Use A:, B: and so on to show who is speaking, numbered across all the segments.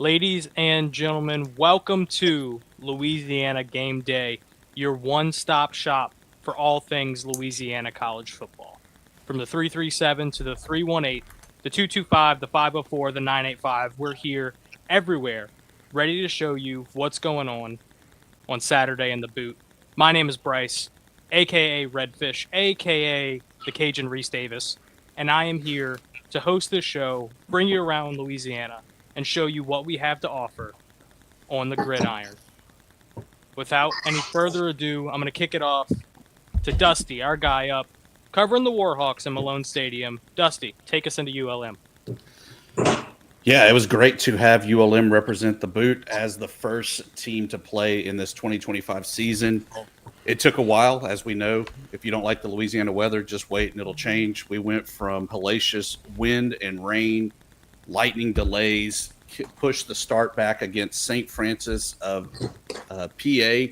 A: Ladies and gentlemen, welcome to Louisiana Gameday, your one-stop shop for all things Louisiana college football. From the 337 to the 318, the 225, the 504, the 985, we're here everywhere, ready to show you what's going on Saturday in the boot. My name is Bryce, aka Redfish, aka the Cajun Reese Davis, and I am here to host this show, bring you around Louisiana, and show you what we have to offer on the gridiron. Without any further ado, I'm going to kick it off to Dusty, our guy up, covering the Warhawks in Malone Stadium. Dusty, take us into ULM.
B: Yeah, it was great to have ULM represent the boot as the first team to play in this 2025 season. It took a while, as we know. If you don't like the Louisiana weather, just wait and it'll change. We went from hellacious wind and rain, lightning delays, pushed the start back against St. Francis of PA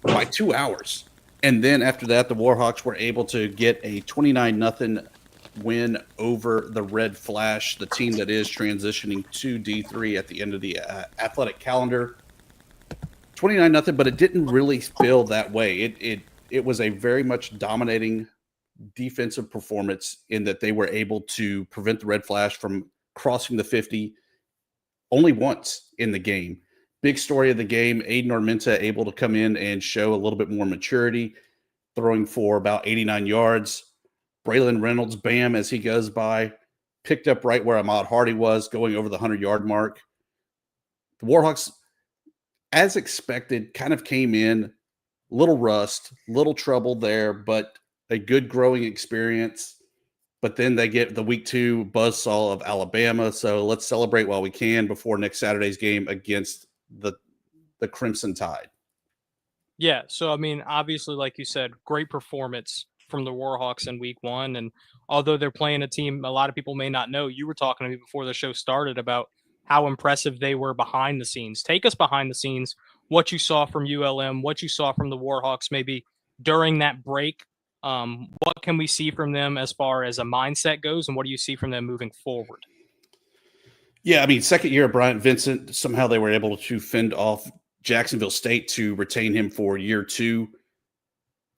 B: by 2 hours. And then after that, the Warhawks were able to get a 29-0 win over the Red Flash, the team that is transitioning to D3 at the end of the athletic calendar. 29-0, but it didn't really feel that way. It was a very much dominating defensive performance in that they were able to prevent the Red Flash from crossing the 50 only once in the game. Big story of the game, Aiden Armenta able to come in and show a little bit more maturity, throwing for about 89 yards. Braylon Reynolds, bam, as he goes by, picked up right where Ahmad Hardy was, going over the 100-yard mark. The Warhawks, as expected, kind of came in, little rust, little trouble there, but a good growing experience. But then they get the week 2 buzzsaw of Alabama, so let's celebrate while we can before next Saturday's game against the Crimson Tide.
A: Yeah, so I mean, obviously, like you said, great performance from the Warhawks in week 1. And although they're playing a team a lot of people may not know, you were talking to me before the show started about how impressive they were behind the scenes. Take us behind the scenes, what you saw from ULM, what you saw from the Warhawks maybe during that break. What can we see from them as far as a mindset goes, and what do you see from them moving forward?
B: Yeah, I mean, second year of Bryant Vincent, somehow they were able to fend off Jacksonville State to retain him for year 2.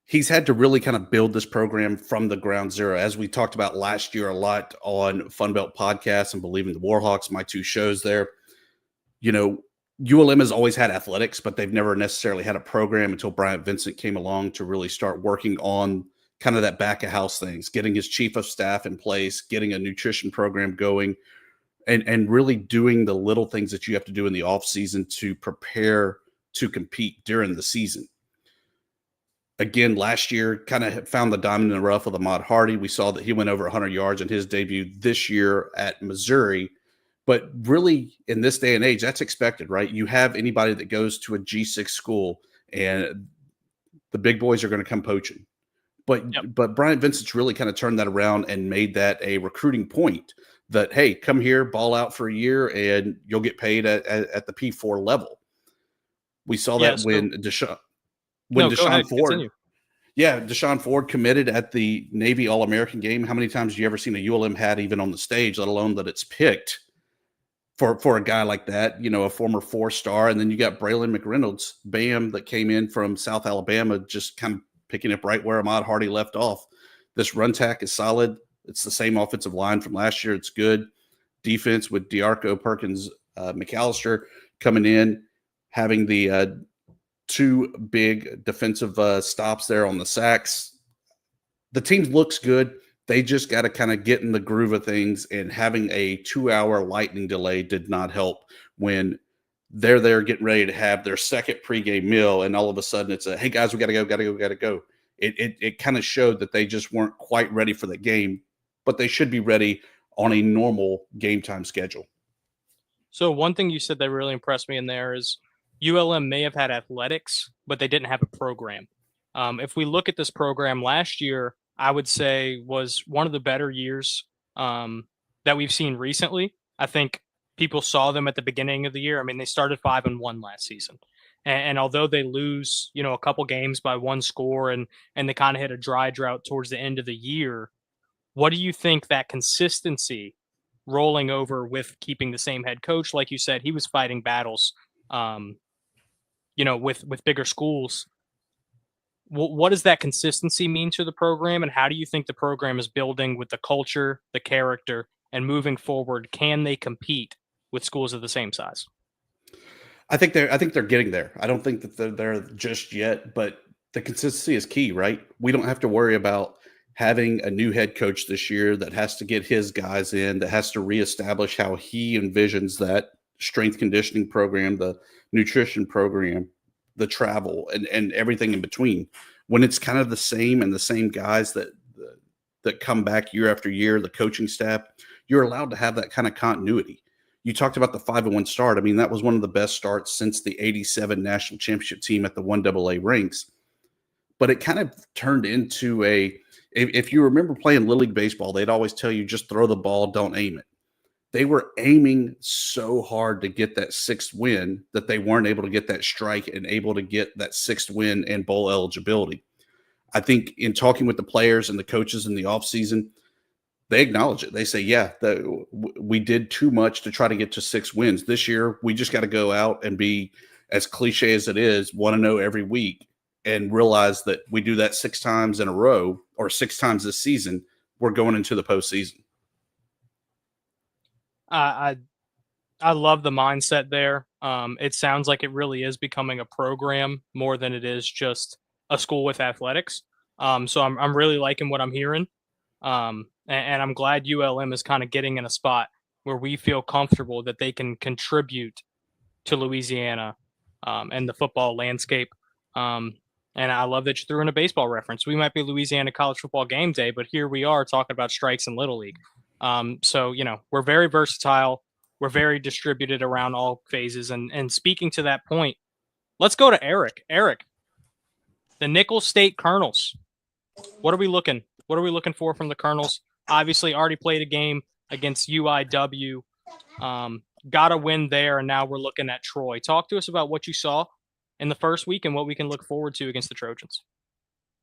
B: He's had to really kind of build this program from the ground zero. As we talked about last year a lot on Funbelt Podcast and Believe in the Warhawks, my 2 shows there. You know, ULM has always had athletics, but they've never necessarily had a program until Bryant Vincent came along to really start working on kind of that back of house things, getting his chief of staff in place, getting a nutrition program going, and really doing the little things that you have to do in the off season to prepare to compete during the season. Again, last year kind of found the diamond in the rough with Ahmad Hardy. We saw that he went over 100 yards in his debut this year at Missouri. But really, in this day and age, that's expected, right? You have anybody that goes to a G6 school, and the big boys are going to come poaching. But Bryant Vincent's really kind of turned that around and made that a recruiting point that, hey, come here, ball out for a year, and you'll get paid at the P4 level. We saw that when Deshaun Ford.
A: Continue.
B: Yeah, Deshaun Ford committed at the Navy All-American game. How many times have you ever seen a ULM hat even on the stage, let alone that it's picked for a guy like that, you know, a former 4-star? And then you got Braylon McReynolds, Bam, that came in from South Alabama, just kind of picking up right where Ahmad Hardy left off. This run tack is solid. It's the same offensive line from last year. It's good. Defense with D'Arco, Perkins, McAllister coming in, having the 2 big defensive stops there on the sacks. The team looks good. They just got to kind of get in the groove of things, and having a 2-hour lightning delay did not help when they're there getting ready to have their second pregame meal, and all of a sudden it's hey guys, we got to go. It kind of showed that they just weren't quite ready for the game, but they should be ready on a normal game time schedule.
A: So one thing you said that really impressed me in there is ULM may have had athletics, but they didn't have a program. If we look at this program last year, I would say was one of the better years that we've seen recently. I think people saw them at the beginning of the year. I mean, they started 5-1 last season. And although they lose, you know, a couple games by 1 score and they kind of hit a dry drought towards the end of the year, what do you think that consistency rolling over with keeping the same head coach. Like you said, he was fighting battles, um, with bigger schools. What does that consistency mean to the program, and how do you think the program is building with the culture, the character, and moving forward? Can they compete with schools of the same size?
B: I think they're getting there. I don't think that they're there just yet, but the consistency is key, right? We don't have to worry about having a new head coach this year that has to get his guys in, that has to reestablish how he envisions that strength conditioning program, the nutrition program, the travel, and everything in between. When it's kind of the same and the same guys that come back year after year, the coaching staff, you're allowed to have that kind of continuity. You talked about the 5-1 start. I mean, that was one of the best starts since the '87 national championship team at the 1AA ranks. But it kind of turned into if you remember playing Little League Baseball, they'd always tell you just throw the ball, don't aim it. They were aiming so hard to get that sixth win that they weren't able to get that strike and able to get that sixth win and bowl eligibility. I think in talking with the players and the coaches in the offseason, they acknowledge it. They say, yeah, we did too much to try to get to 6 wins. This year, we just got to go out and be, as cliche as it is, 1-0 every week and realize that we do that 6 times in a row or 6 times this season, we're going into the postseason.
A: I I love the mindset there. It sounds like it really is becoming a program more than it is just a school with athletics. So I'm really liking what I'm hearing. And I'm glad ULM is kind of getting in a spot where we feel comfortable that they can contribute to Louisiana and the football landscape. Um, and I love that you threw in a baseball reference. We might be Louisiana College Football Game Day, but here we are talking about strikes in Little League. So we're very versatile. We're very distributed around all phases. And speaking to that point, let's go to Eric. Eric, the Nicholls State Colonels. What are we looking? What are we looking for from the Colonels? Obviously, already played a game against UIW. Got a win there, and now we're looking at Troy. Talk to us about what you saw in the first week and what we can look forward to against the Trojans.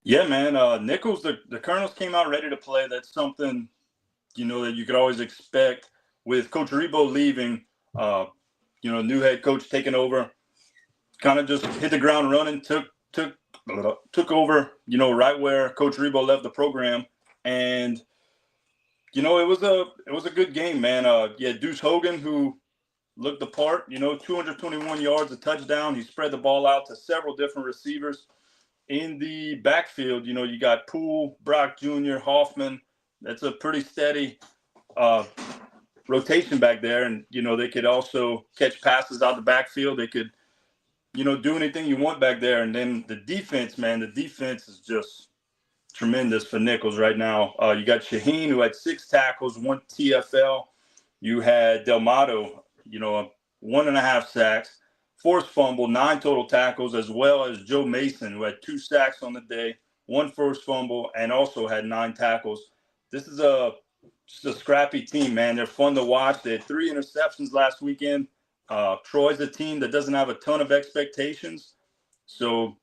C: Yeah, man. Nicholls, the Colonels came out ready to play. That's something, that you could always expect with Coach Rebo leaving, new head coach taking over, kind of just hit the ground running, took over, right where Coach Rebo left the program. And, it was a good game, man. Deuce Hogan, who looked the part, 221 yards, a touchdown. He spread the ball out to several different receivers. In the backfield, you got Poole, Brock Jr., Hoffman. That's a pretty steady rotation back there. And, they could also catch passes out the backfield. They could, do anything you want back there. And then the defense, man, the defense is just tremendous for Nicholls right now. You got Shaheen, who had 6 tackles, 1 TFL. You had Delmato, 1.5 sacks, forced fumble, 9 total tackles, as well as Joe Mason, who had 2 sacks on the day, 1 forced fumble, and also had 9 tackles. This is just a scrappy team, man. They're fun to watch. They had 3 interceptions last weekend. Troy's a team that doesn't have a ton of expectations. So,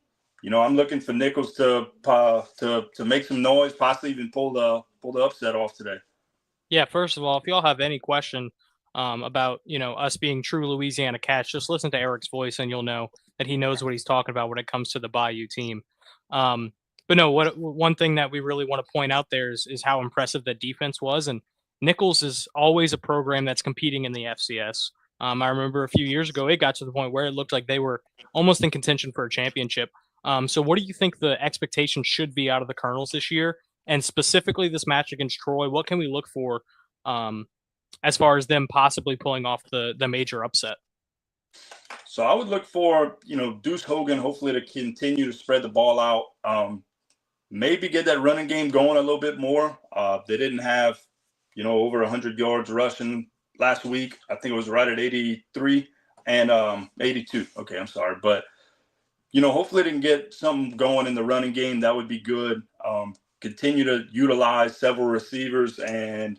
C: I'm looking for Nicholls to make some noise, possibly even pull the upset off today.
A: Yeah, first of all, if y'all have any question about us being true Louisiana Cats, just listen to Eric's voice and you'll know that he knows what he's talking about when it comes to the Bayou team. But no, one thing that we really want to point out there is how impressive that defense was, and Nicholls is always a program that's competing in the FCS. I remember a few years ago it got to the point where it looked like they were almost in contention for a championship. So what do you think the expectations should be out of the Colonels this year? And specifically this match against Troy, what can we look for as far as them possibly pulling off the major upset?
C: So I would look for, Deuce Hogan, hopefully to continue to spread the ball out. Maybe get that running game going a little bit more. They didn't have, over 100 yards rushing last week. I think it was right at 83 and 82. Okay, I'm sorry. But, hopefully they can get something going in the running game. That would be good. Continue to utilize several receivers and,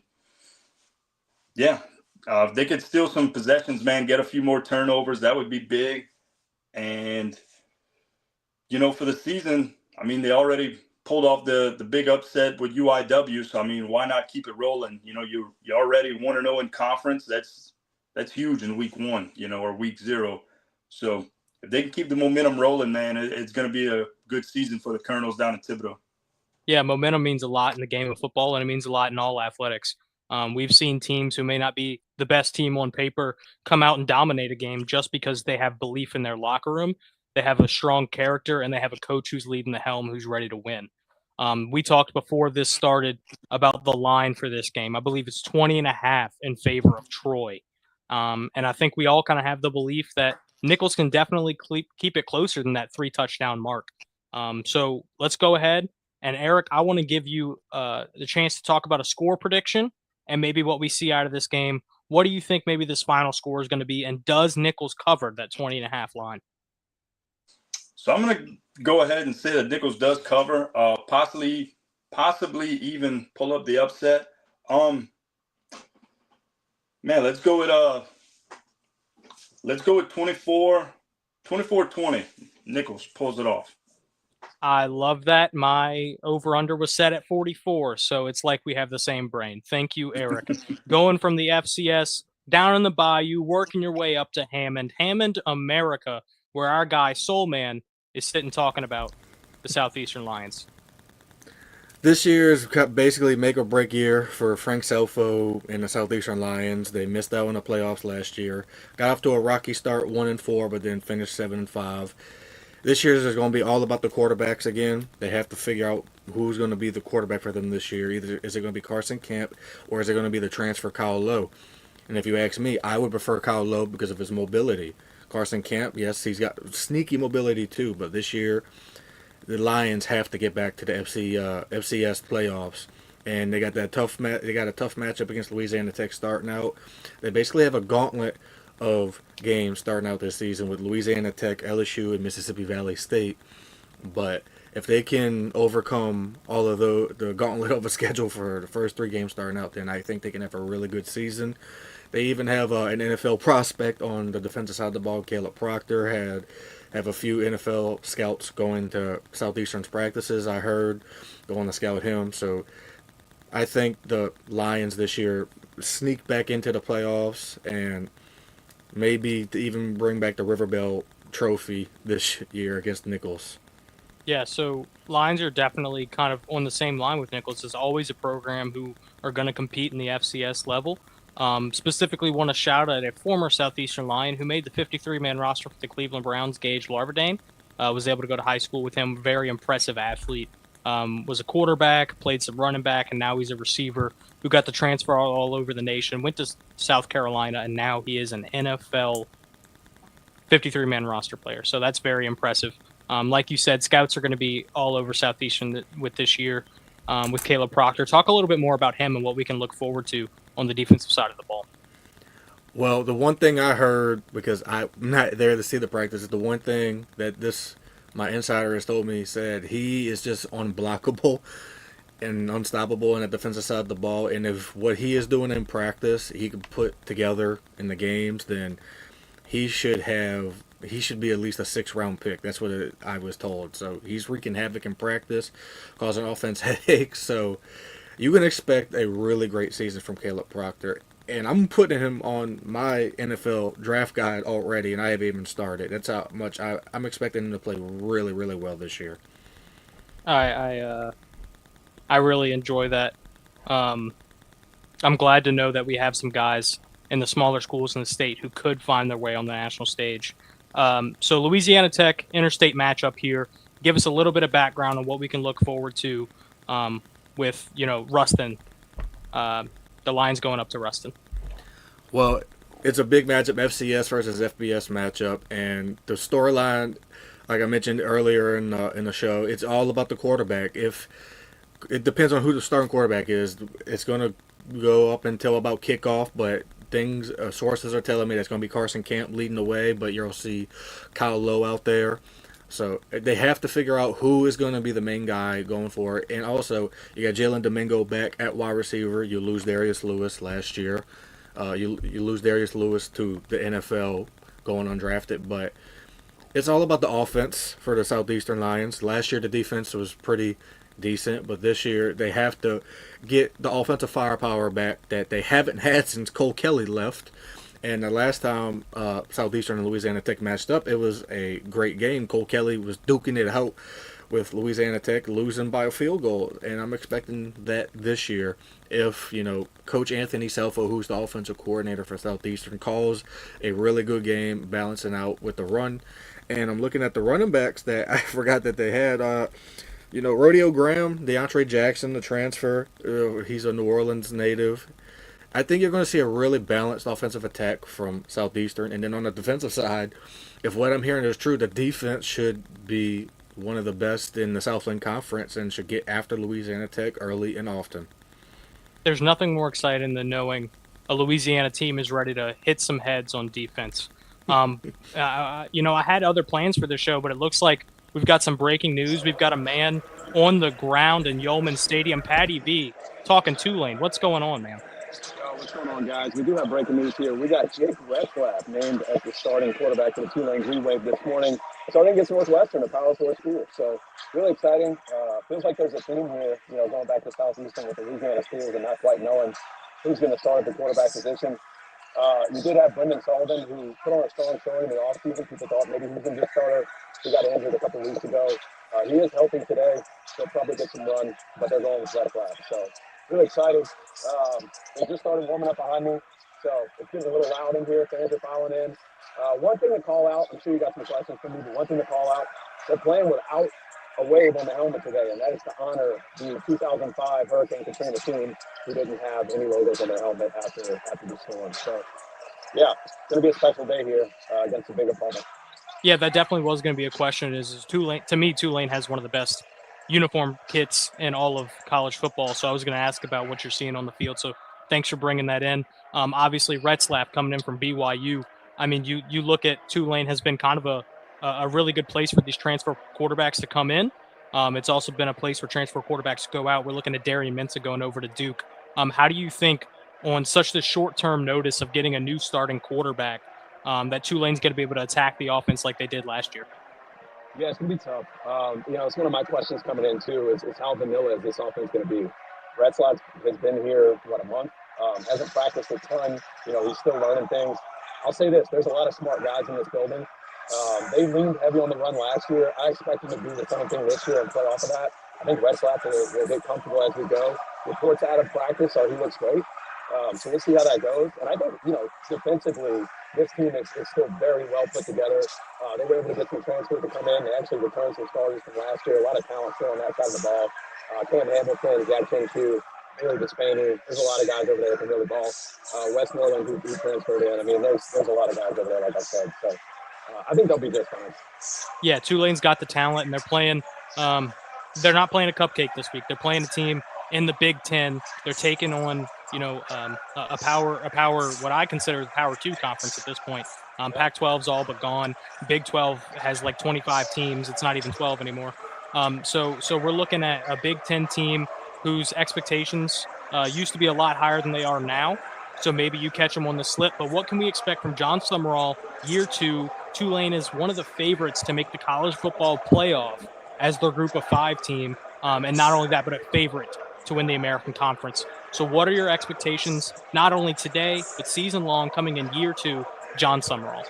C: if they could steal some possessions, man, get a few more turnovers, that would be big. And, for the season, I mean, they already pulled off the big upset with UIW. So I mean, why not keep it rolling? You know, you're already 1-0 in conference. That's huge in week 1, you know, or week 0. So if they can keep the momentum rolling, man, it's going to be a good season for the Colonels down in Thibodaux.
A: Yeah, momentum means a lot in the game of football, and it means a lot in all athletics. We've seen teams who may not be the best team on paper come out and dominate a game just because they have belief in their locker room. They have a strong character, and they have a coach who's leading the helm who's ready to win. We talked before this started about the line for this game. I believe it's 20.5 in favor of Troy. And I think we all kind of have the belief that Nichols can definitely keep it closer than that 3-touchdown mark. So let's go ahead. And Eric, I want to give you the chance to talk about a score prediction and maybe what we see out of this game. What do you think maybe this final score is going to be? And does Nichols cover that 20.5 line?
C: So I'm going to go ahead and say that Nichols does cover, possibly even pull up the upset. Man, let's go with 24-20. Nichols pulls it off.
A: I love that. My over-under was set at 44, so it's like we have the same brain. Thank you, Eric. Going from the FCS down in the Bayou, working your way up to Hammond, America, where our guy Soul Man is sitting talking about the Southeastern Lions.
D: This year is basically make or break year for Frank Selfo and the Southeastern Lions. They missed out on the playoffs last year. Got off to a rocky start, 1-4, but then finished 7-5. This year is going to be all about the quarterbacks again. They have to figure out who's going to be the quarterback for them this year. Either is it going to be Carson Camp or is it going to be the transfer Kyle Lowe? And if you ask me, I would prefer Kyle Lowe because of his mobility. Carson Camp, yes, he's got sneaky mobility too, but this year the Lions have to get back to the FCS playoffs, and they got a tough matchup against Louisiana Tech starting out. They basically have a gauntlet of games starting out this season with Louisiana Tech, LSU, and Mississippi Valley State. But if they can overcome all of the gauntlet of a schedule for the first 3 games starting out, then I think they can have a really good season. They even have an NFL prospect on the defensive side of the ball. Caleb Proctor have a few NFL scouts going to Southeastern's practices, I heard, going to scout him. So I think the Lions this year sneak back into the playoffs and maybe to even bring back the Riverbell Trophy this year against Nichols.
A: Yeah, so Lions are definitely kind of on the same line with Nichols. There's always a program who are going to compete in the FCS level. Specifically want to shout out a former Southeastern Lion who made the 53-man roster for the Cleveland Browns, Gage Larverdane. Was able to go to high school with him. Very impressive athlete. Was a quarterback, played some running back, and now he's a receiver who got the transfer all over the nation, went to South Carolina, and now he is an NFL 53-man roster player. So that's very impressive. Like you said, scouts are going to be all over Southeastern with this year with Caleb Proctor. Talk a little bit more about him and what we can look forward to on the defensive side of the ball.
D: Well, the one thing I heard, because I'm not there to see the practice, is the one thing that my insider has told me, said he is just unblockable and unstoppable in the defensive side of the ball. And if what he is doing in practice, he can put together in the games, then he should be at least a 6th-round pick. That's what I was told. So he's wreaking havoc in practice, causing offense headaches. So you can expect a really great season from Caleb Proctor. And I'm putting him on my NFL draft guide already, and I haven't even started. That's how much I'm expecting him to play really, really well this year.
A: I really enjoy that. I'm glad to know that we have some guys in the smaller schools in the state who could find their way on the national stage. So Louisiana Tech interstate matchup here. Give us a little bit of background on what we can look forward to with Ruston. The Lions going up to Ruston.
D: Well, it's a big matchup, FCS versus FBS matchup, and the storyline, like I mentioned earlier in the show, it's all about the quarterback. If it depends on who the starting quarterback is, it's going to go up until about kickoff, but sources are telling me that's going to be Carson Camp leading the way, but you'll see Kyle Lowe out there. So they have to figure out who is going to be the main guy going for it. And also, you got Jalen Domingo back at wide receiver. You lose Darius Lewis last year. You lose Darius Lewis to the NFL going undrafted. But it's all about the offense for the Southeastern Lions. Last year, the defense was pretty decent, but this year they have to get the offensive firepower back that they haven't had since Cole Kelly left. And the last time Southeastern and Louisiana Tech matched up, it was a great game. Cole Kelly was duking it out with Louisiana Tech losing by a field goal, and I'm expecting that this year if, Coach Anthony Selfo, who's the offensive coordinator for Southeastern, calls a really good game, balancing out with the run. And I'm looking at the running backs that I forgot that they had. Rodeo Graham, DeAndre Jackson, the transfer. He's a New Orleans native. I think you're going to see a really balanced offensive attack from Southeastern. And then on the defensive side, if what I'm hearing is true, the defense should be one of the best in the Southland Conference and should get after Louisiana Tech early and often.
A: There's nothing more exciting than knowing a Louisiana team is ready to hit some heads on defense. I had other plans for this show, but it looks like we've got some breaking news. We've got a man on the ground in Yeoman Stadium, Patty V, talking Tulane. What's going on, man?
E: What's going on, guys? We do have breaking news here. We got Jake Retzlaff named as the starting quarterback for the Tulane Green Wave this morning, starting against Northwestern, a Power 4 school. So really exciting. Feels like there's a theme here, going back to Southeastern with the Louisiana schools and not quite knowing who's going to start at the quarterback position. You did have Brendan Sullivan, who put on a strong showing in the offseason. People thought maybe he was going to be a starter. He got injured a couple weeks ago. He is healthy today. He'll probably get some run, but they're going with Retzlaff. So really excited. They just started warming up behind me, so it's getting a little loud in here. Fans are filing in. One thing to call out, I'm sure you got some questions for me, but one thing to call out, they're playing without a wave on the helmet today, and that is to honor the 2005 Hurricane Katrina team who didn't have any logos on their helmet after the storm. So, yeah, it's going to be a special day here against a big opponent.
A: Yeah, that definitely was going to be a question. Is Tulane? To me, Tulane has one of the best uniform kits in all of college football. So I was going to ask about what you're seeing on the field. So thanks for bringing that in. Obviously, Retzlaff coming in from BYU. I mean, you look at Tulane has been kind of a really good place for these transfer quarterbacks to come in. It's also been a place for transfer quarterbacks to go out. We're looking at Darian Mensah going over to Duke. How do you think on such the short-term notice of getting a new starting quarterback that Tulane's going to be able to attack the offense like they did last year?
E: Yeah, it's going to be tough. It's one of my questions coming in, too, is how vanilla is this offense going to be? Retzlaff has been here, a month? Hasn't practiced a ton. He's still learning things. I'll say this. There's a lot of smart guys in this building. They leaned heavy on the run last year. I expect them to do the same thing this year and play off of that. I think Retzlaff will get comfortable as we go. Reports out of practice are he looks great. So we'll see how that goes. And I think, defensively, this team is still very well put together. They were able to get some transfers to come in. They actually returned some starters from last year. A lot of talent still on that side of the ball. Cam Hamilton, Jack King, Bailey Despain. There's a lot of guys over there that can really ball. Westmoreland, who transferred in. I mean, there's a lot of guys over there, like I said. So I think they'll be just fine.
A: Yeah, Tulane's got the talent, and they're playing. They're not playing a cupcake this week. They're playing a team in the Big Ten. They're taking on, a power, what I consider the Power 2 conference at this point. Pac-12's all but gone. Big 12 has like 25 teams. It's not even 12 anymore. So we're looking at a Big Ten team whose expectations used to be a lot higher than they are now. So maybe you catch them on the slip. But what can we expect from John Summerall year 2? Tulane is one of the favorites to make the college football playoff as their group of 5 team. And not only that, but a favorite to win the American Conference. So what are your expectations, not only today, but season long coming in year 2, John Summerall?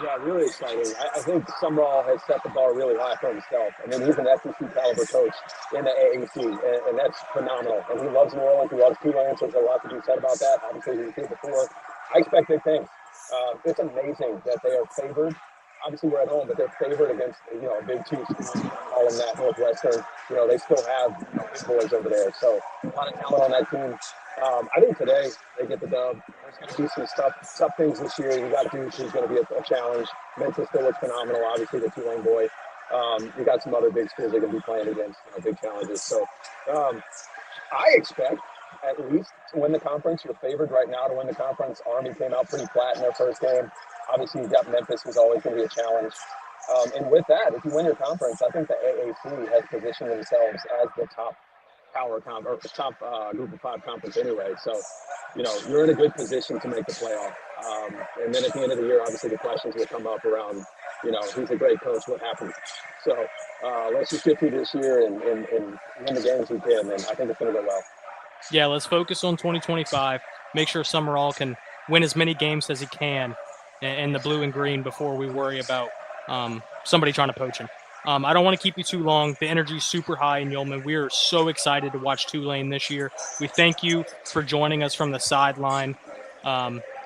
E: Yeah, really exciting. I think Summerall has set the bar really high for himself. I mean, he's an SEC caliber coach in the AAC, and that's phenomenal. And he loves New Orleans. He loves Tulane, so there's a lot to be said about that. Obviously, he was here before. I expect big things. It's amazing that they are favored. Obviously, we're at home, but they're favored against, a Big 2 school, all in that Northwestern. They still have big boys over there. So a lot of talent on that team. I think today they get the dub. There's going to be some tough things this year. You got Duke, who's going to be a challenge. Memphis still looks phenomenal, obviously, the Tulane boy. You got some other big schools they're going to be playing against, big challenges. So I expect at least to win the conference. You're favored right now to win the conference. Army came out pretty flat in their first game. Obviously, you've got Memphis, who's always going to be a challenge. And with that, if you win your conference, I think the AAC has positioned themselves as the top group of 5 conference anyway. So, you're in a good position to make the playoff. And then at the end of the year, obviously the questions will come up around, he's a great coach. What happens? So let's just get through this year and win the games we can, and I think it's going to go well.
A: Yeah, let's focus on 2025. Make sure Summerall can win as many games as he can in the blue and green before we worry about somebody trying to poach him. I don't want to keep you too long. The energy's super high in Yeoman. We are so excited to watch Tulane this year. We thank you for joining us from the sideline.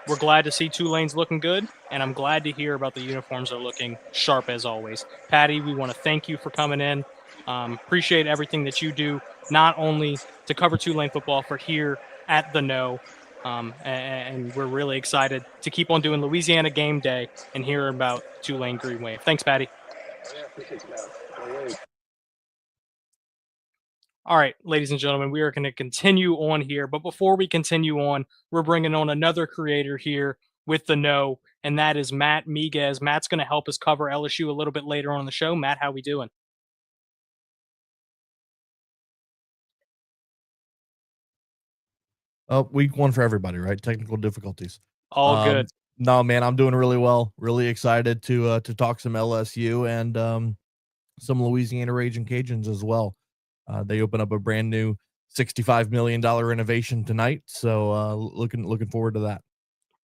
A: We're glad to see Tulane's looking good, and I'm glad to hear about the uniforms are looking sharp as always. Patty, we want to thank you for coming in. Appreciate everything that you do, not only to cover Tulane football for here at the No, and we're really excited to keep on doing Louisiana Game Day and hear about Tulane Green Wave. Thanks, Patty.
E: Yeah, appreciate you, man. No worries.
A: All right, ladies and gentlemen, we are going to continue on here. But before we continue on, we're bringing on another creator here with the No, and that is Matt Miguez. Matt's going to help us cover LSU a little bit later on in the show. Matt, how we doing?
F: Week one for everybody, right? Technical difficulties.
A: All good.
F: No, man, I'm doing really well. Really excited to talk some LSU and some Louisiana Raging Cajuns as well. They open up a brand new $65 million renovation tonight, so looking forward to that.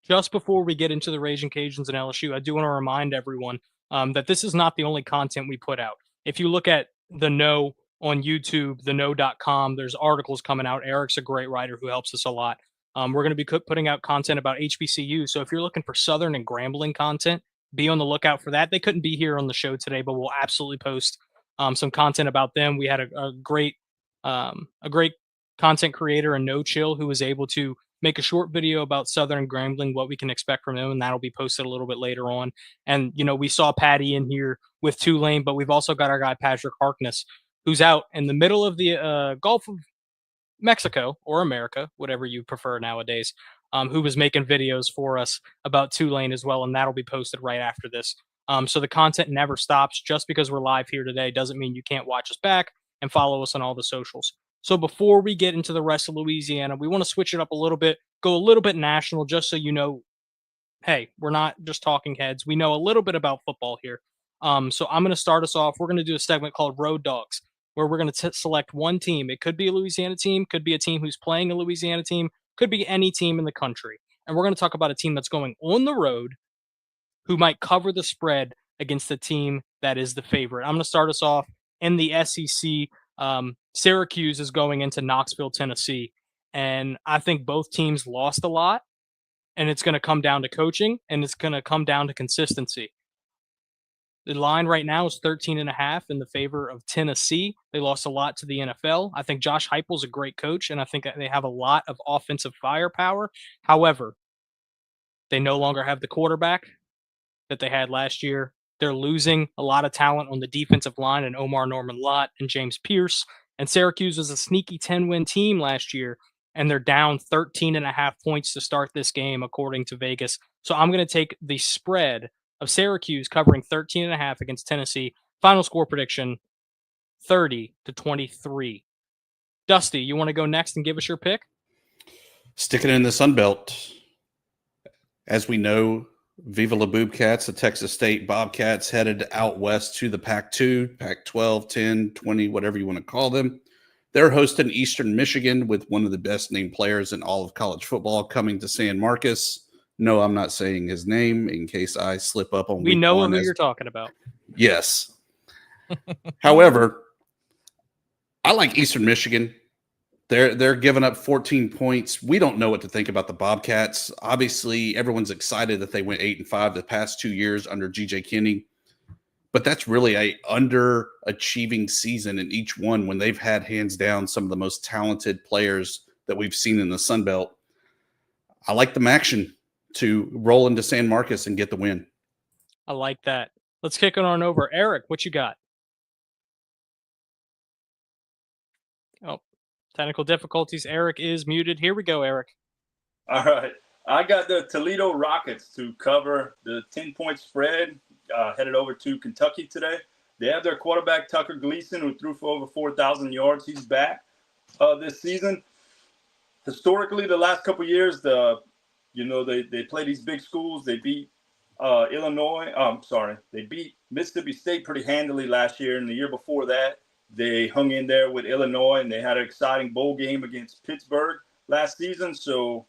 A: Just before we get into the Raging Cajuns and LSU, I do want to remind everyone that this is not the only content we put out. If you look at the No on YouTube, theno.com, there's articles coming out. Eric's a great writer who helps us a lot. We're going to be putting out content about HBCU. So if you're looking for Southern and Grambling content, be on the lookout for that. They couldn't be here on the show today, but we'll absolutely post some content about them. We had a great content creator and No Chill who was able to make a short video about Southern Grambling, what we can expect from them, and that'll be posted a little bit later on. And, we saw Patty in here with Tulane, but we've also got our guy Patrick Harkness, who's out in the middle of the Gulf of Mexico or America, whatever you prefer nowadays, who was making videos for us about Tulane as well, and that'll be posted right after this. So the content never stops. Just because we're live here today doesn't mean you can't watch us back and follow us on all the socials. So before we get into the rest of Louisiana, we want to switch it up a little bit, go a little bit national, just so you know, hey, we're not just talking heads. We know a little bit about football here. So I'm going to start us off. We're going to do a segment called Road Dogs, where we're going to select one team. It could be a Louisiana team, could be a team who's playing a Louisiana team, could be any team in the country. And we're going to talk about a team that's going on the road who might cover the spread against the team that is the favorite. I'm going to start us off in the SEC. Syracuse is going into Knoxville, Tennessee. And I think both teams lost a lot. And it's going to come down to coaching, and it's going to come down to consistency. The line right now is 13.5 in the favor of Tennessee. They lost a lot to the NFL. I think Josh Heupel's a great coach, and I think they have a lot of offensive firepower. However, they no longer have the quarterback that they had last year. They're losing a lot of talent on the defensive line and Omar Norman-Lott and James Pierce. And Syracuse was a sneaky 10-win team last year, and they're down 13.5 points to start this game, according to Vegas. So I'm going to take the spread of Syracuse covering 13.5 against Tennessee. Final score prediction, 30-23. Dusty, you want to go next and give us your pick?
B: Sticking in the Sun Belt. As we know, Viva La Boobcats, the Texas State Bobcats, headed out west to the Pac-2, Pac-12, 10, 20, whatever you want to call them. They're hosting Eastern Michigan with one of the best named players in all of college football coming to San Marcos. No, I'm not saying his name in case I slip up on
A: We
B: week
A: know
B: one.
A: who you're talking about.
B: Yes. However, I like Eastern Michigan. They're giving up 14 points. We don't know what to think about the Bobcats. Obviously, everyone's excited that they went 8-5 the past 2 years under G.J. Kinney. But that's really a underachieving season in each one when they've had hands down some of the most talented players that we've seen in the Sun Belt. I like the action to roll into San Marcos and get the win.
A: I like that. Let's kick it on over. Eric, what you got? Oh, technical difficulties. Eric is muted. Here we go, Eric.
C: All right. I got the Toledo Rockets to cover the 10-point spread, headed over to Kentucky today. They have their quarterback, Tucker Gleason, who threw for over 4,000 yards. He's back this season. Historically, the last couple of years, they play these big schools. They beat Illinois. Sorry, they beat Mississippi State pretty handily last year, and the year before that, they hung in there with Illinois, and they had an exciting bowl game against Pittsburgh last season. So,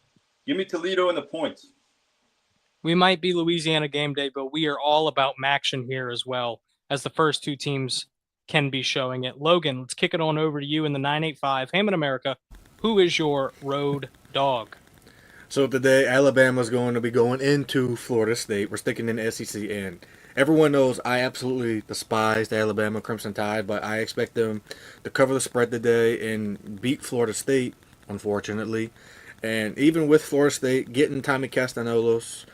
C: give me Toledo and the points.
A: We might be Louisiana game day, but we are all about Maction here as well, as the first two teams can be showing it. Logan, let's kick it on over to you in the 985 Hammond America. Who is your road dog?
D: So today, Alabama's going to be going into Florida State. We're sticking in the SEC, and everyone knows I absolutely despise the Alabama Crimson Tide, but I expect them to cover the spread today and beat Florida State, unfortunately. And even with Florida State getting Tommy Castanelos,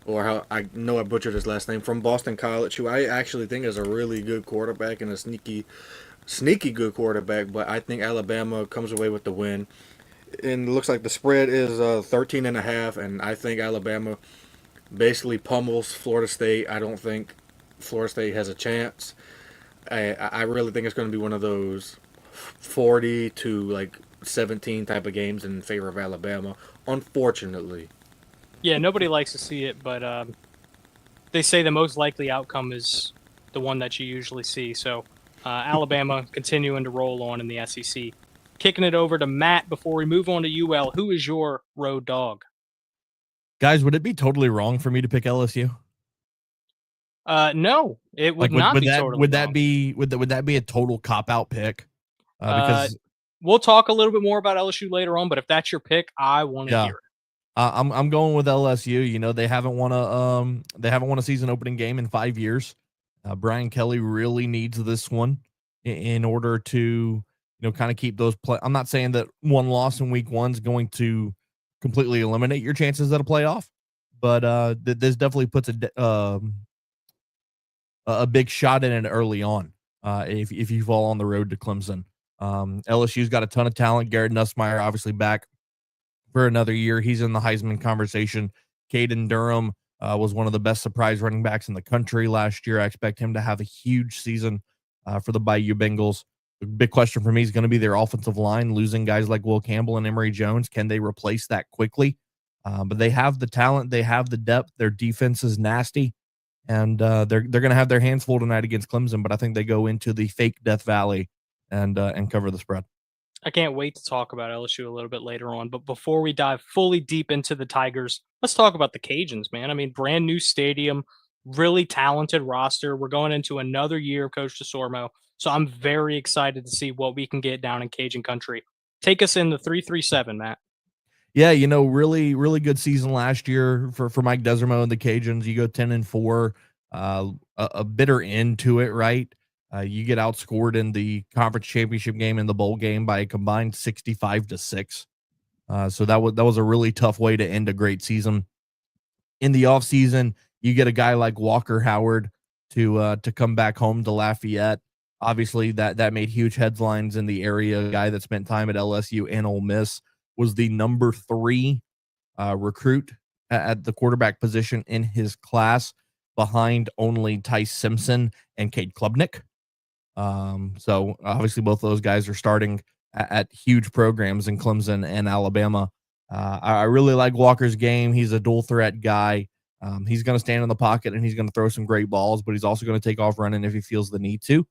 D: or how I know I butchered his last name, from Boston College, who I actually think is a really good quarterback and a sneaky good quarterback, but I think Alabama comes away with the win. And it looks like the spread is 13.5, and I think Alabama basically pummels Florida State. I don't think Florida State has a chance. I really think it's going to be one of those 40 to like 17 type of games in favor of Alabama, unfortunately.
A: Yeah, nobody likes to see it, but they say the most likely outcome is the one that you usually see. So Alabama continuing to roll on in the SEC. Kicking it over to Matt before we move on to UL. Who is your road dog?
F: Guys, would it be totally wrong for me to pick LSU?
A: No, it would not be totally wrong.
F: Would that be a total cop out pick? Because
A: we'll talk a little bit more about LSU later on, but if that's your pick, I want to hear it.
F: I'm going with LSU. You know, they haven't won a season opening game in 5 years. Brian Kelly really needs this one in order to, kind of keep those I'm not saying that one loss in week 1 is going to completely eliminate your chances at a playoff, but this definitely puts a big shot in it early on. If you fall on the road to Clemson, LSU's got a ton of talent. Garrett Nussmeier obviously back for another year. He's in the Heisman conversation. Caden Durham was one of the best surprise running backs in the country last year. I expect him to have a huge season for the Bayou Bengals. The big question for me is going to be their offensive line, losing guys like Will Campbell and Emory Jones. Can they replace that quickly? But they have the talent. They have the depth. Their defense is nasty. And they're going to have their hands full tonight against Clemson, but I think they go into the fake Death Valley and cover the spread.
A: I can't wait to talk about LSU a little bit later on. But before we dive fully deep into the Tigers, let's talk about the Cajuns, man. I mean, brand new stadium, really talented roster. We're going into another year of Coach DeSormo. So I'm very excited to see what we can get down in Cajun country. Take us in the 3-3-7, Matt.
F: Yeah, really, really good season last year for Mike Desormeaux and the Cajuns. You go 10-4, a bitter end to it, right? You get outscored in the conference championship game and the bowl game by a combined 65-6. So that was a really tough way to end a great season. In the offseason, you get a guy like Walker Howard to come back home to Lafayette. Obviously, that made huge headlines in the area. A guy that spent time at LSU and Ole Miss, was the number 3 recruit at the quarterback position in his class, behind only Tice Simpson and Cade Klubnik. So obviously both those guys are starting at huge programs in Clemson and Alabama. I really like Walker's game. He's a dual threat guy. He's going to stand in the pocket and he's going to throw some great balls, but he's also going to take off running if he feels the need to,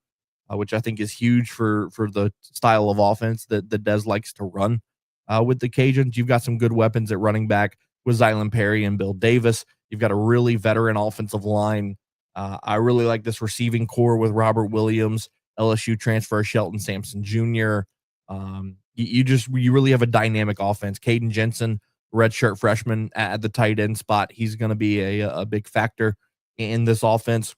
F: which I think is huge for the style of offense that Des likes to run. With the Cajuns, you've got some good weapons at running back with Zylan Perry and Bill Davis. You've got a really veteran offensive line. I really like this receiving core with Robert Williams, LSU transfer Shelton Sampson Jr. You really have a dynamic offense. Caden Jensen, redshirt freshman at the tight end spot. He's going to be a big factor in this offense.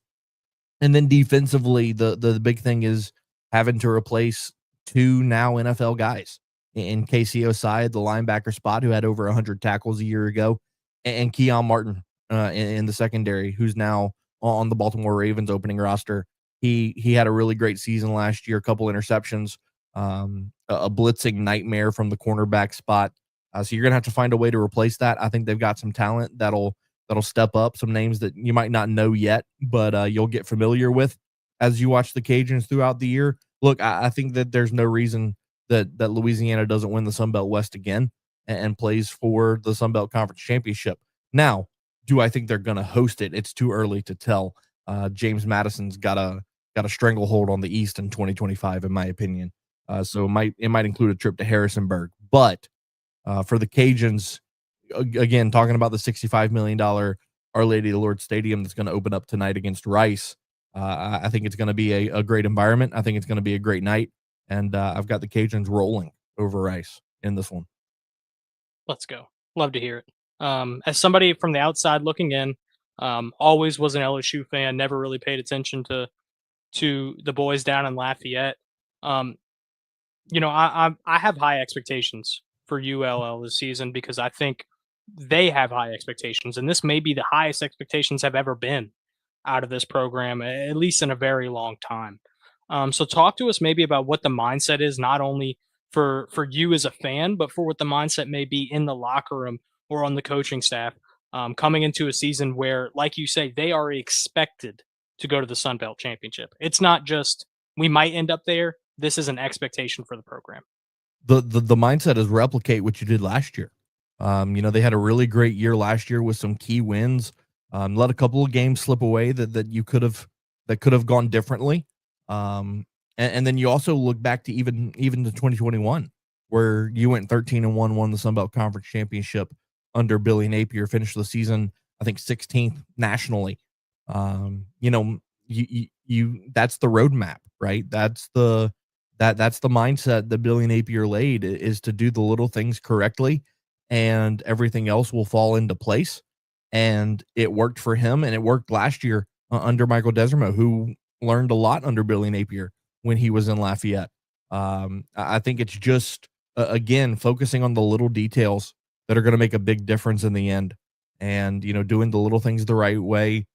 F: And then defensively, the big thing is having to replace 2 now NFL guys. In Casey Osai, the linebacker spot, who had over 100 tackles a year ago, and Keon Martin in the secondary, who's now on the Baltimore Ravens opening roster. He had a really great season last year, a couple interceptions, a blitzing nightmare from the cornerback spot. So you're going to have to find a way to replace that. I think they've got some talent that'll step up, some names that you might not know yet, but you'll get familiar with as you watch the Cajuns throughout the year. Look, I think that there's no reason that Louisiana doesn't win the Sun Belt West again and plays for the Sun Belt Conference Championship. Now, Do I think they're going to host it? It's too early to tell. James Madison's got a stranglehold on the East in 2025, in my opinion. So it might include a trip to Harrisonburg. But for the Cajuns, again, talking about the $65 million Our Lady of the Lord Stadium that's going to open up tonight against Rice. I think it's going to be a great environment. I think it's going to be a great night. And I've got the Cajuns rolling over Rice in this one.
A: Let's go. Love to hear it. As somebody from the outside looking in, always was an LSU fan, never really paid attention to the boys down in Lafayette. Um, I have high expectations for ULL this season because I think they have high expectations, and this may be the highest expectations have ever been out of this program, at least in a very long time. So talk to us maybe about what the mindset is, not only for you as a fan, but for what the mindset may be in the locker room or on the coaching staff, coming into a season where, like you say, they are expected to go to the Sun Belt Championship. It's not just we might end up there. This is an expectation for the program.
F: The mindset is replicate what you did last year. They had a really great year last year with some key wins. Let a couple of games slip away that could have gone differently. And then you also look back to even to 2021, where you went 13-1, won the Sun Belt Conference Championship under Billy Napier, finished the season, I think 16th nationally. You that's the roadmap, right? That's the mindset that Billy Napier laid, is to do the little things correctly and everything else will fall into place. And it worked for him, and it worked last year under Michael Desormeaux, who learned a lot under Billy Napier when he was in Lafayette. I think it's just, again, focusing on the little details that are going to make a big difference in the end. And, doing the little things the right way,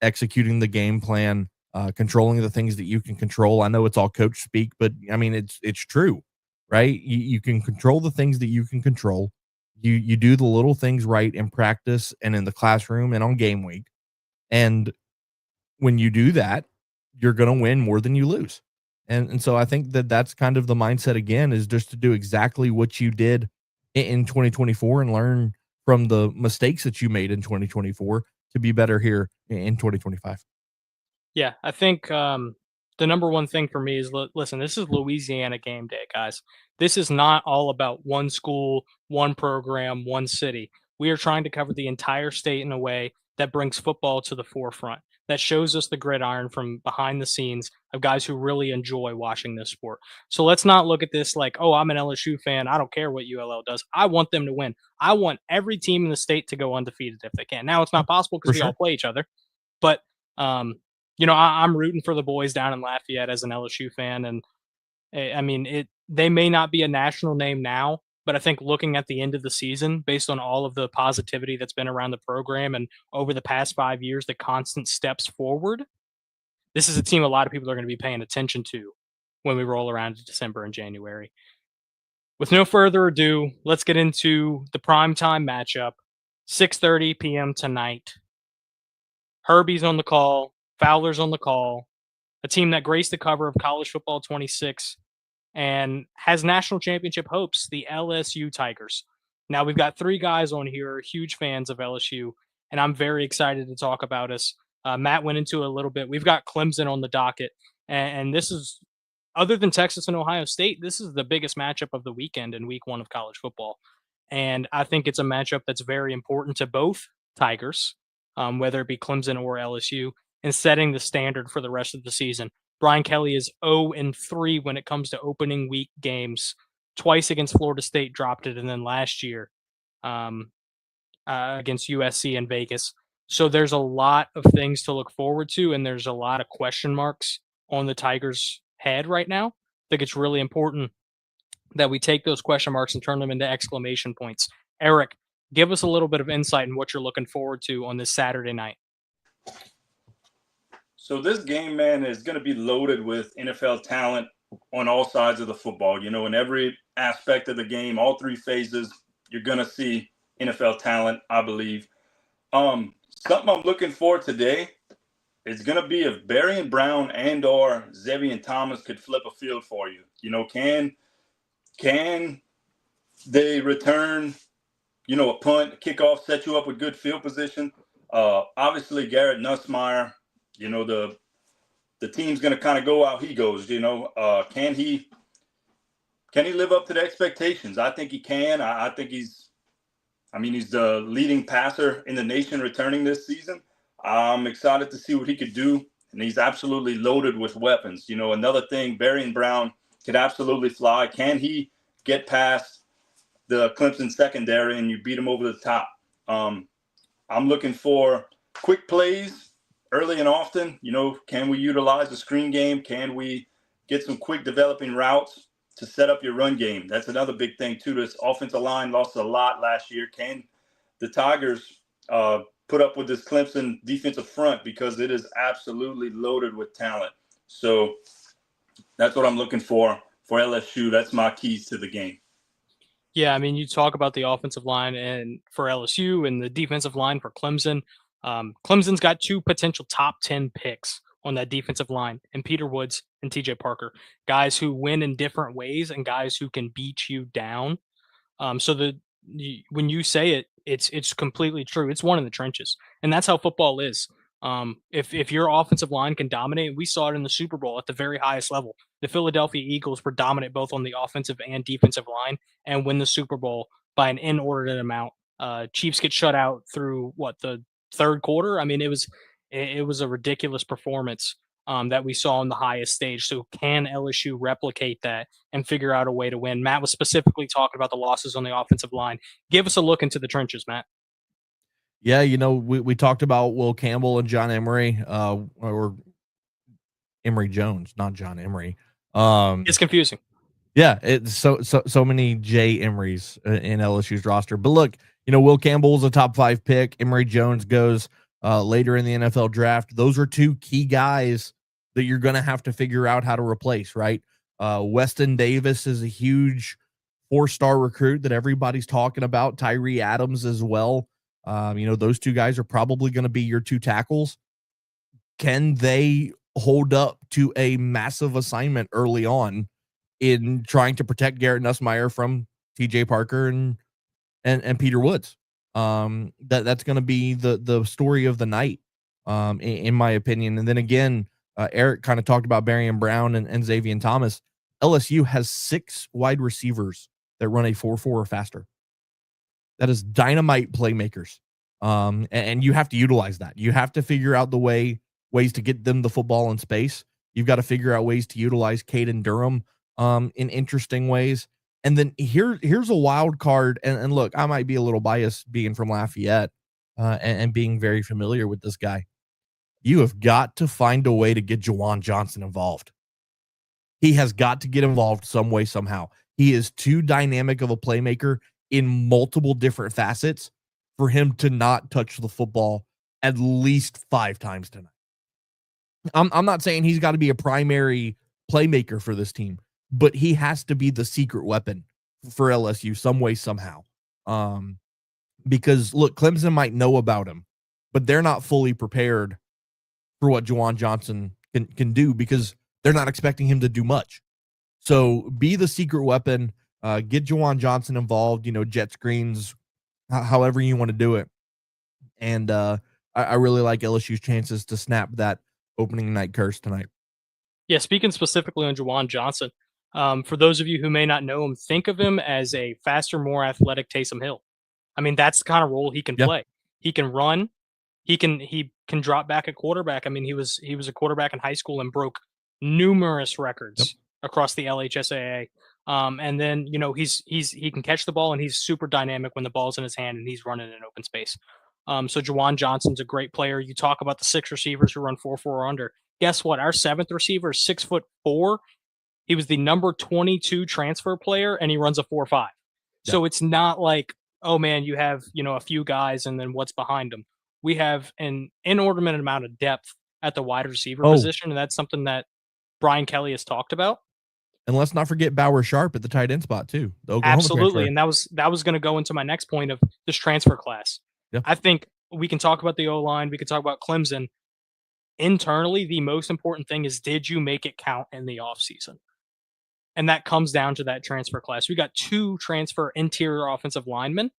F: executing the game plan, controlling the things that you can control. I know it's all coach speak, but I mean, it's true, right? You can control the things that you can control. You do the little things right in practice and in the classroom and on game week. And when you do that, you're going to win more than you lose. And so I think that's kind of the mindset again, is just to do exactly what you did in 2024 and learn from the mistakes that you made in 2024 to be better here in 2025.
A: Yeah, I think the number one thing for me is listen, this is Louisiana game day, guys. This is not all about one school, one program, one city. We are trying to cover the entire state in a way that brings football to the forefront, that shows us the gridiron from behind the scenes of guys who really enjoy watching this sport. So let's not look at this like, oh, I'm an LSU fan. I don't care what ULL does. I want them to win. I want every team in the state to go undefeated if they can. Now, it's not possible because we all play each other, but um, I'm rooting for the boys down in Lafayette as an LSU fan, and I mean, they may not be a national name now, but I think looking at the end of the season, based on all of the positivity that's been around the program and over the past 5 years, the constant steps forward, this is a team a lot of people are going to be paying attention to when we roll around to December and January. With no further ado, let's get into the primetime matchup, 6:30 p.m. tonight. Herbie's on the call, Fowler's on the call, a team that graced the cover of College Football 26 and has national championship hopes, the LSU Tigers. Now, we've got three guys on here who are huge fans of LSU, and I'm very excited to talk about us. Matt went into it a little bit. We've got Clemson on the docket, and this is, other than Texas and Ohio State, this is the biggest matchup of the weekend in week one of college football. And I think it's a matchup that's very important to both Tigers, whether it be Clemson or LSU, and setting the standard for the rest of the season. Brian Kelly is 0-3 when it comes to opening week games. Twice against Florida State, dropped it, and then last year against USC and Vegas. So there's a lot of things to look forward to, and there's a lot of question marks on the Tigers' head right now. I think it's really important that we take those question marks and turn them into exclamation points. Eric, give us a little bit of insight in what you're looking forward to on this Saturday night.
C: So this game, man, is going to be loaded with NFL talent on all sides of the football. In every aspect of the game, all three phases, you're going to see NFL talent, I believe. Something I'm looking for today is going to be if Berrien Brown and or Zevian Thomas could flip a field for you. Can they return, a punt, kickoff, set you up with good field position? Obviously, Garrett Nussmeier, you know, the team's going to kind of go how he goes. You know, can he live up to the expectations? I think he can. I think he's the leading passer in the nation returning this season. I'm excited to see what he could do, and he's absolutely loaded with weapons. You know, another thing, Barry Brown could absolutely fly. Can he get past the Clemson secondary and you beat him over the top? I'm looking for quick plays early and often. You know, can we utilize the screen game? Can we get some quick developing routes to set up your run game? That's another big thing, too. This offensive line lost a lot last year. Can the Tigers put up with this Clemson defensive front, because it is absolutely loaded with talent? So that's what I'm looking for LSU. That's my keys to the game.
A: Yeah, I mean, you talk about the offensive line and for LSU and the defensive line for Clemson. Clemson's got two potential top 10 picks on that defensive line, and Peter Woods and TJ Parker, guys who win in different ways and guys who can beat you down. So when you say it, it's completely true. It's one in the trenches, and that's how football is. If your offensive line can dominate, we saw it in the Super Bowl at the very highest level. The Philadelphia Eagles were dominant both on the offensive and defensive line, and win the Super Bowl by an inordinate amount. Chiefs get shut out through the third quarter. I mean, it was a ridiculous performance that we saw on the highest stage. So can LSU replicate that and figure out a way to win? Matt was specifically talking about the losses on the offensive line. Give us a look into the trenches, Matt.
F: Yeah, you know, we talked about Will Campbell and John Emery, or Emory Jones, not John Emery.
A: It's confusing.
F: Yeah, it's so many J Emerys in LSU's roster. But look, you know, Will Campbell is a top 5 pick. Emory Jones goes later in the NFL draft. Those are two key guys that you're going to have to figure out how to replace, right? Weston Davis is a huge 4-star recruit that everybody's talking about. Tyree Adams as well. You know, those two guys are probably going to be your 2 tackles. Can they hold up to a massive assignment early on in trying to protect Garrett Nussmeier from TJ Parker and Peter Woods? That's going to be the story of the night, in my opinion. And then again, Eric kind of talked about Barry Brown and Xavier Thomas. LSU has 6 wide receivers that run a 4.4 or faster. That is dynamite playmakers. And you have to utilize that. You have to figure out the ways to get them the football in space. You've got to figure out ways to utilize Caden Durham in interesting ways. And then here's a wild card. And look, I might be a little biased being from Lafayette and being very familiar with this guy. You have got to find a way to get Juwan Johnson involved. He has got to get involved some way, somehow. He is too dynamic of a playmaker in multiple different facets for him to not touch the football at least 5 times tonight. I'm not saying he's got to be a primary playmaker for this team, but he has to be the secret weapon for LSU some way, somehow. Because look, Clemson might know about him, but they're not fully prepared for what Juwan Johnson can do, because they're not expecting him to do much. So be the secret weapon, get Juwan Johnson involved, you know, jet screens, however you want to do it. And I really like LSU's chances to snap that opening night curse tonight.
A: Yeah, speaking specifically on Juwan Johnson, for those of you who may not know him, think of him as a faster, more athletic Taysom Hill. I mean, that's the kind of role he can play. He can run. He can drop back at quarterback. I mean, he was a quarterback in high school and broke numerous records across the LHSAA. And then, you know, he can catch the ball, and he's super dynamic when the ball's in his hand and he's running in open space. So Juwan Johnson's a great player. You talk about the 6 receivers who run 4.4 or under. Guess what? Our 7th receiver is 6'4". He was the number 22 transfer player, and he runs a 4.5. Yeah. So it's not like, oh man, you have, you know, a few guys and then what's behind them. We have an inordinate amount of depth at the wide receiver position, and that's something that Brian Kelly has talked about.
F: And let's not forget Bauer Sharp at the tight end spot too. The Oklahoma
A: Absolutely,
F: transfer.
A: and that was going to go into my next point of this transfer class. Yeah. I think we can talk about the O-line. We can talk about Clemson. Internally, the most important thing is, did you make it count in the offseason? And that comes down to that transfer class. We got 2 transfer interior offensive linemen,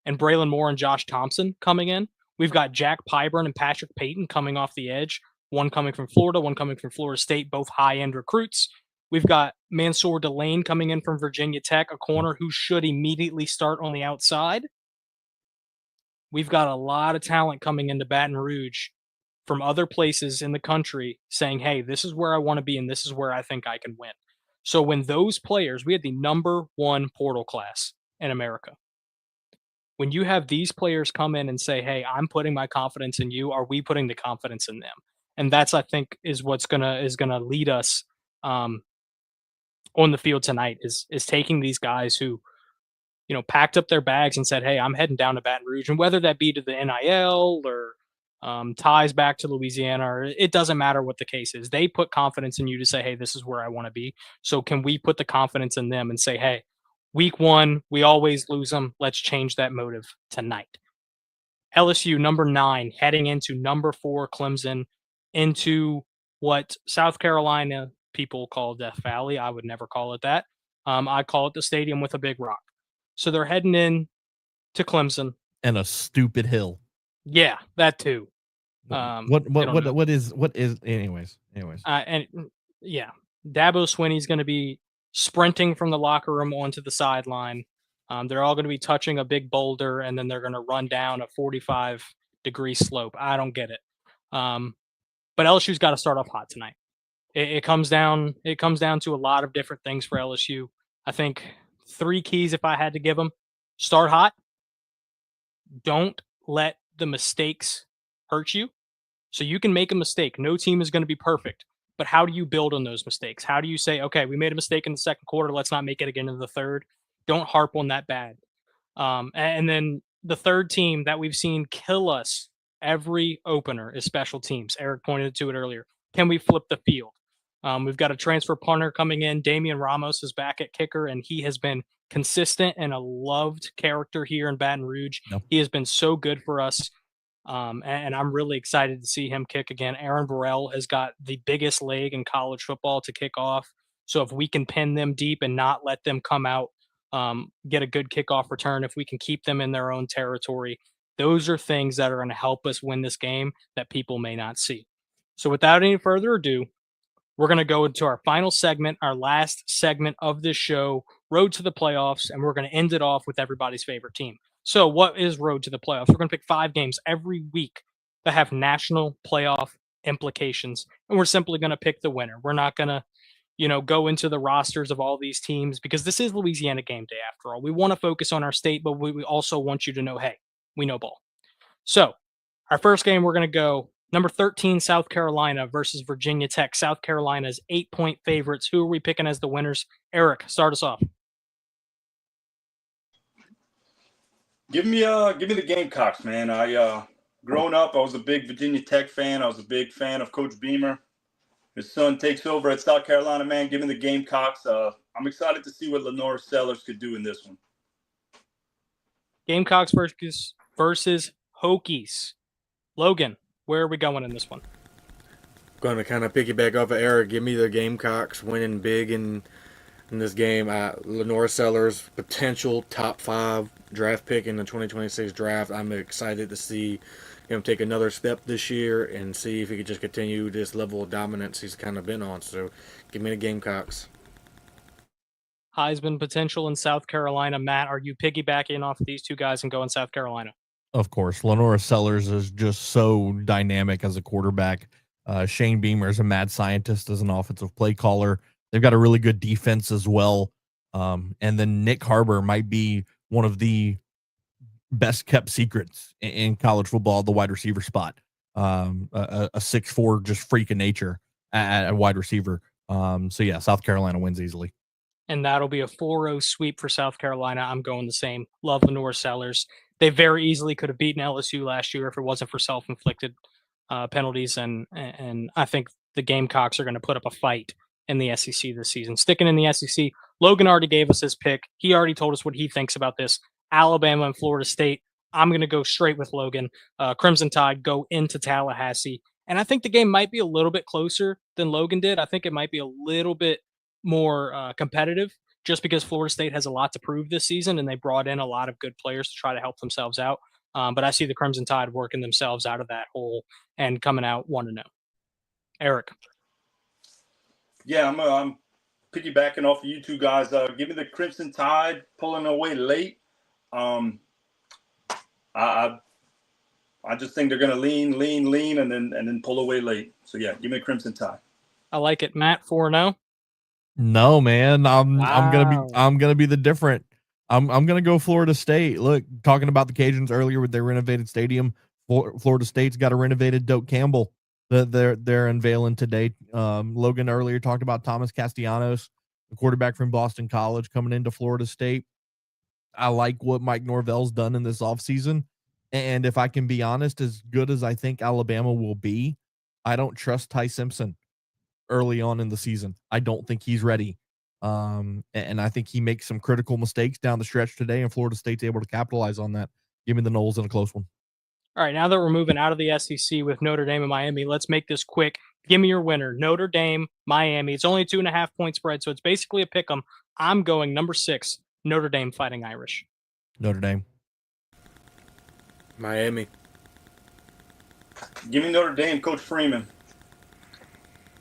A: and Braylon Moore and Josh Thompson coming in. We've got Jack Pyburn and Patrick Payton coming off the edge, one coming from Florida, one coming from Florida State, both high-end recruits. We've got Mansour Delane coming in from Virginia Tech, a corner who should immediately start on the outside. We've got a lot of talent coming into Baton Rouge from other places in the country saying, hey, this is where I want to be and this is where I think I can win. So when those players, we had the number 1 portal class in America. When you have these players come in and say, hey, I'm putting my confidence in you, are we putting the confidence in them? And that's, I think, is what's gonna lead us on the field tonight is taking these guys who, packed up their bags and said, hey, I'm heading down to Baton Rouge. And whether that be to the NIL or ties back to Louisiana, or it doesn't matter what the case is. They put confidence in you to say, hey, this is where I want to be. So can we put the confidence in them and say, hey, week 1, we always lose them. Let's change that motive tonight. LSU, number 9, heading into number 4, Clemson, into what South Carolina people call Death Valley. I would never call it that. I call it the stadium with a big rock. So they're heading in to Clemson.
F: And a stupid hill.
A: Yeah, that too.
F: What is anyways.
A: And yeah, Dabo Swinney's going to be sprinting from the locker room onto the sideline. They're all going to be touching a big boulder, and then they're going to run down a 45-degree slope. I don't get it. But LSU's got to start off hot tonight. It comes down to a lot of different things for LSU. I think 3 keys, if I had to give them: start hot, don't let the mistakes hurt you. So you can make a mistake. No team is going to be perfect. But how do you build on those mistakes? How do you say, okay, we made a mistake in the second quarter. Let's not make it again in the third. Don't harp on that bad. And then the third team that we've seen kill us every opener is special teams. Eric pointed to it earlier. Can we flip the field? We've got a transfer punter coming in. Damian Ramos is back at kicker, and he has been consistent and a loved character here in Baton Rouge.
F: Yep.
A: He has been so good for us. And I'm really excited to see him kick again. Aaron Burrell has got the biggest leg in college football to kick off. So if we can pin them deep and not let them come out, get a good kickoff return, if we can keep them in their own territory, those are things that are going to help us win this game that people may not see. So without any further ado, we're going to go into our final segment, our last segment of this show, Road to the Playoffs, and we're going to end it off with everybody's favorite team. So what is Road to the Playoffs? We're going to pick 5 games every week that have national playoff implications, and we're simply going to pick the winner. We're not going to, go into the rosters of all these teams because this is Louisiana Gameday after all. We want to focus on our state, but we also want you to know, hey, we know ball. So our first game, we're going to go number 13, South Carolina versus Virginia Tech. South Carolina's 8-point favorites. Who are we picking as the winners? Eric, start us off.
C: Give me the Gamecocks, man. Growing up, I was a big Virginia Tech fan. I was a big fan of Coach Beamer. His son takes over at South Carolina, man. Give me the Gamecocks. I'm excited to see what Lenora Sellers could do in this one.
A: Gamecocks versus Hokies. Logan, where are we going in this one?
D: Going to kind of piggyback off of Eric. Give me the Gamecocks winning big in this game. Lenora Sellers, potential top 5 draft pick in the 2026 draft. I'm excited to see him take another step this year and see if he could just continue this level of dominance he's kind of been on. So give me the Gamecocks.
A: Heisman potential in South Carolina. Matt, are you piggybacking off of these 2 guys and going South Carolina?
F: Of course. Lenora Sellers is just so dynamic as a quarterback. Shane Beamer is a mad scientist as an offensive play caller. They've got a really good defense as well. And then Nick Harbor might be one of the best kept secrets in college football, the wide receiver spot. A 6'4", just freak of nature at wide receiver. So yeah, South Carolina wins easily.
A: And that'll be a 4-0 sweep for South Carolina. I'm going the same. Love Lenore Sellers. They very easily could have beaten LSU last year if it wasn't for self-inflicted penalties. And I think the Gamecocks are going to put up a fight in the SEC this season. Sticking in the SEC, Logan already gave us his pick. He already told us what he thinks about this. Alabama and Florida State. I'm going to go straight with Logan. Crimson Tide go into Tallahassee. And I think the game might be a little bit closer than Logan did. I think it might be a little bit more competitive just because Florida State has a lot to prove this season and they brought in a lot of good players to try to help themselves out. But I see the Crimson Tide working themselves out of that hole and coming out 1-0. Eric.
C: Yeah, I'm piggybacking off of you two guys. Give me the Crimson Tide pulling away late. I just think they're going to lean, and then pull away late. So yeah, give me a Crimson Tide.
A: I like it. Matt, 4-0.
F: No, man. I'm
A: Wow.
F: gonna be the different. I'm gonna go Florida State. Look, talking about the Cajuns earlier with their renovated stadium. Florida State's got a renovated Doak Campbell that they're unveiling today. Logan earlier talked about Thomas Castellanos, the quarterback from Boston College, coming into Florida State. I like what Mike Norvell's done in this offseason. And if I can be honest, as good as I think Alabama will be, I don't trust Ty Simpson early on in the season. I don't think he's ready. And I think he makes some critical mistakes down the stretch today, and Florida State's able to capitalize on that. Give me the Noles in a close one.
A: All right, now that we're moving out of the SEC with Notre Dame and Miami, let's make this quick. Give me your winner. Notre Dame, Miami. It's only 2.5-point spread, so it's basically a pick 'em. I'm going number 6, Notre Dame Fighting Irish.
F: Notre Dame.
D: Miami.
C: Give me Notre Dame, Coach Freeman.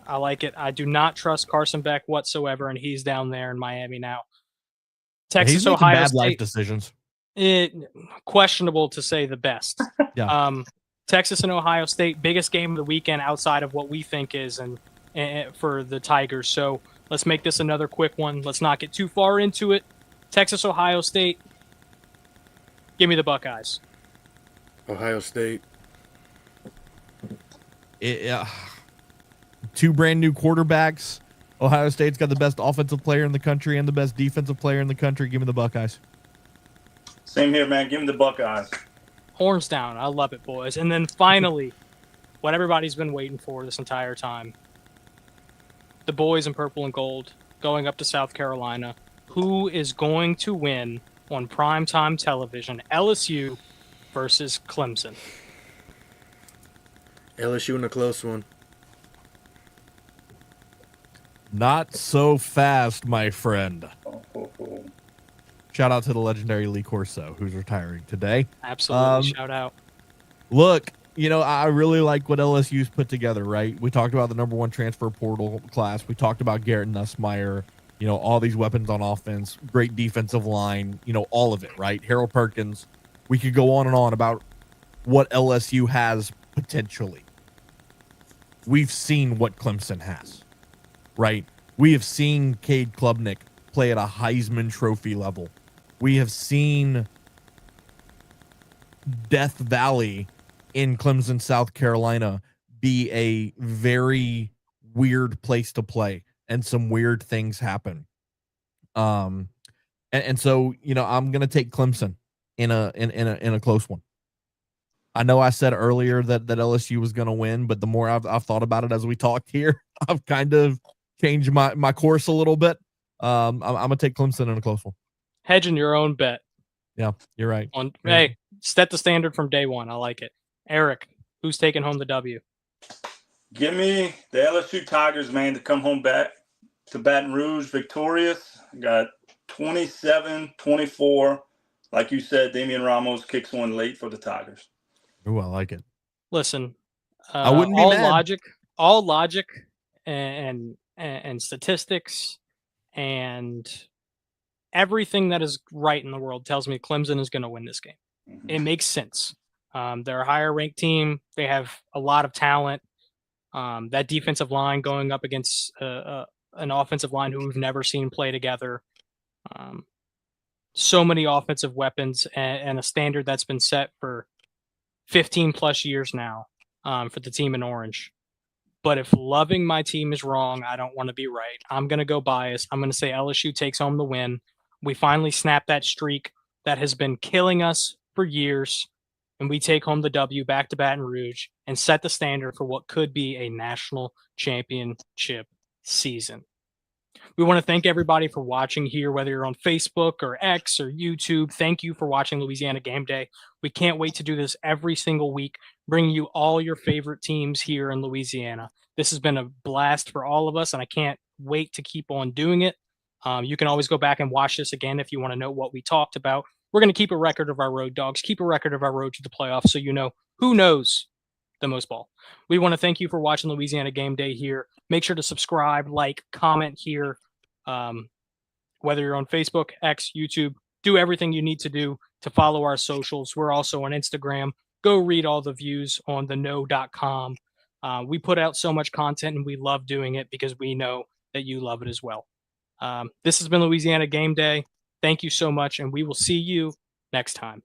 A: I like it. I do not trust Carson Beck whatsoever, and he's down there in Miami now. Texas,
F: He's making
A: Ohio
F: bad
A: State.
F: life decisions.
A: Questionable to say the best.
F: Yeah.
A: Texas and Ohio State, biggest game of the weekend outside of what we think is and for the Tigers. So let's make this another quick one. Let's not get too far into it. Texas, Ohio State. Give me the Buckeyes.
D: Ohio State.
F: Two brand new quarterbacks. Ohio State's got the best offensive player in the country and the best defensive player in the country. Give me the Buckeyes.
C: Same here, man. Give me the Buckeyes.
A: Horns down. I love it, boys. And then finally, what everybody's been waiting for this entire time. The boys in purple and gold going up to South Carolina. Who is going to win on primetime television? LSU versus Clemson.
D: LSU in a close one.
F: Not so fast, my friend.
C: Oh.
F: Shout out to the legendary Lee Corso, who's retiring today.
A: Absolutely. Shout out.
F: Look, I really like what LSU's put together, right? We talked about the number 1 transfer portal class. We talked about Garrett Nussmeier, all these weapons on offense, great defensive line, all of it, right? Harold Perkins. We could go on and on about what LSU has potentially. We've seen what Clemson has, right? We have seen Cade Klubnik play at a Heisman Trophy level. We have seen Death Valley in Clemson, South Carolina be a very weird place to play, and some weird things happen. And so, I'm going to take Clemson in a close one. I know I said earlier that LSU was going to win, but the more I've thought about it as we talked here, I've kind of changed my course a little bit. I'm going to take Clemson in a close one.
A: Hedging your own bet.
F: Yeah, you're right.
A: Hey, set the standard from day one. I like it. Eric, who's taking home the W?
C: Give me the LSU Tigers, man, to come home back to Baton Rouge victorious. Got 27-24. Like you said, Damian Ramos kicks one late for the Tigers.
F: Ooh, I like it.
A: Listen,
F: I wouldn't be
A: all
F: mad.
A: logic and statistics and everything that is right in the world tells me Clemson is going to win this game. Mm-hmm. It makes sense. They're a higher ranked team. They have a lot of talent. That defensive line going up against an offensive line who we've never seen play together. So many offensive weapons and a standard that's been set for 15 plus years now for the team in orange. But if loving my team is wrong, I don't want to be right. I'm going to go biased. I'm going to say LSU takes home the win. We finally snap that streak that has been killing us for years, and we take home the W back to Baton Rouge and set the standard for what could be a national championship season. We want to thank everybody for watching here, whether you're on Facebook or X or YouTube. Thank you for watching Louisiana Gameday. We can't wait to do this every single week, bringing you all your favorite teams here in Louisiana. This has been a blast for all of us, and I can't wait to keep on doing it. You can always go back and watch this again if you want to know what we talked about. we're going to keep a record of our road dogs, keep a record of our road to the playoffs, so you know who knows the most ball. We want to thank you for watching Louisiana Game Day here. Make sure to subscribe, like, comment here. Whether you're on Facebook, X, YouTube, do everything you need to do to follow our socials. We're also on Instagram. Go read all the views on theno.com. We put out so much content and we love doing it because we know that you love it as well. This has been Louisiana Game Day. Thank you so much, and we will see you next time.